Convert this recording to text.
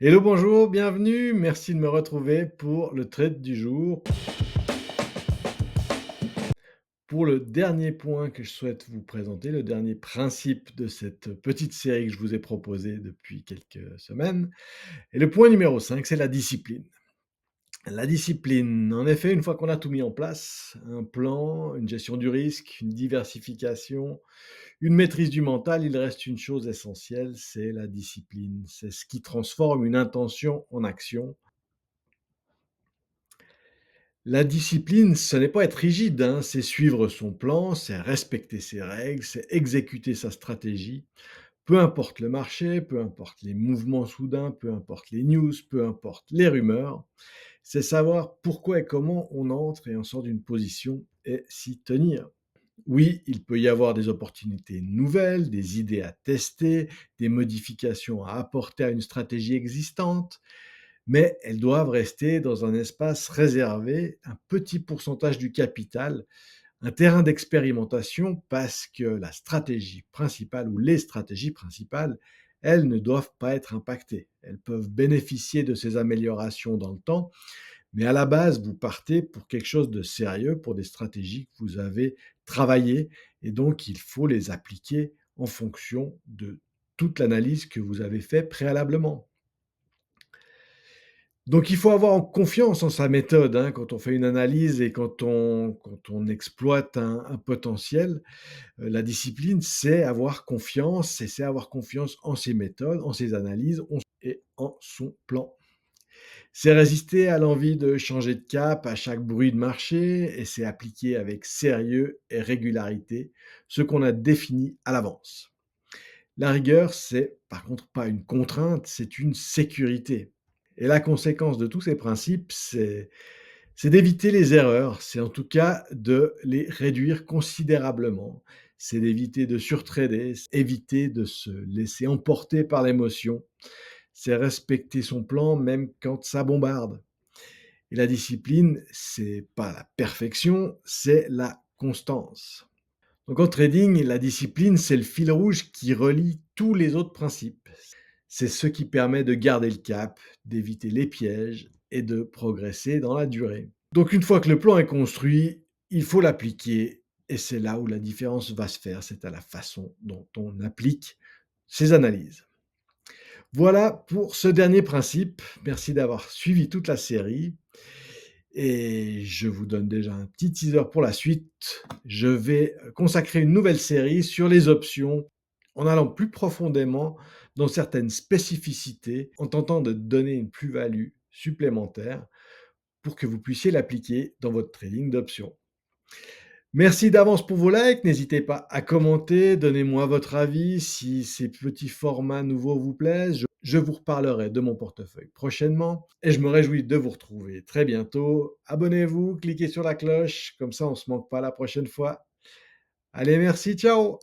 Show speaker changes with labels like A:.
A: Hello, bonjour, bienvenue, merci de me retrouver pour le trade du jour. Pour le dernier point que je souhaite vous présenter, le dernier principe de cette petite série que je vous ai proposée depuis quelques semaines. Et le point numéro 5, c'est la discipline. La discipline, en effet, une fois qu'on a tout mis en place, un plan, une gestion du risque, une diversification, une maîtrise du mental, il reste une chose essentielle, c'est la discipline. C'est ce qui transforme une intention en action. La discipline, ce n'est pas être rigide, hein, c'est suivre son plan, c'est respecter ses règles, c'est exécuter sa stratégie. Peu importe le marché, peu importe les mouvements soudains, peu importe les news, peu importe les rumeurs, c'est savoir pourquoi et comment on entre et on sort d'une position et s'y tenir. Oui, il peut y avoir des opportunités nouvelles, des idées à tester, des modifications à apporter à une stratégie existante, mais elles doivent rester dans un espace réservé, un petit pourcentage du capital, un terrain d'expérimentation parce que la stratégie principale ou les stratégies principales, elles ne doivent pas être impactées. Elles peuvent bénéficier de ces améliorations dans le temps, mais à la base, vous partez pour quelque chose de sérieux, pour des stratégies que vous avez travaillées et donc il faut les appliquer en fonction de toute l'analyse que vous avez fait préalablement. Donc il faut avoir confiance en sa méthode, hein, quand on fait une analyse et quand on exploite un potentiel. La discipline, c'est avoir confiance et c'est avoir confiance en ses méthodes, en ses analyses et en son plan. C'est résister à l'envie de changer de cap à chaque bruit de marché et c'est appliquer avec sérieux et régularité ce qu'on a défini à l'avance. La rigueur, c'est par contre pas une contrainte, c'est une sécurité. Et la conséquence de tous ces principes, c'est d'éviter les erreurs, c'est en tout cas de les réduire considérablement. C'est d'éviter de surtrader, c'est éviter de se laisser emporter par l'émotion. C'est respecter son plan même quand ça bombarde. Et la discipline, c'est pas la perfection, c'est la constance. Donc en trading, la discipline, c'est le fil rouge qui relie tous les autres principes. C'est ce qui permet de garder le cap, d'éviter les pièges et de progresser dans la durée. Donc une fois que le plan est construit, il faut l'appliquer et c'est là où la différence va se faire, c'est à la façon dont on applique ces analyses. Voilà pour ce dernier principe. Merci d'avoir suivi toute la série et je vous donne déjà un petit teaser pour la suite. Je vais consacrer une nouvelle série sur les options en allant plus profondément dans certaines spécificités, en tentant de donner une plus-value supplémentaire pour que vous puissiez l'appliquer dans votre trading d'options. Merci d'avance pour vos likes, n'hésitez pas à commenter, donnez-moi votre avis si ces petits formats nouveaux vous plaisent. Je vous reparlerai de mon portefeuille prochainement et je me réjouis de vous retrouver très bientôt. Abonnez-vous, cliquez sur la cloche, comme ça on ne se manque pas la prochaine fois. Allez, merci, ciao!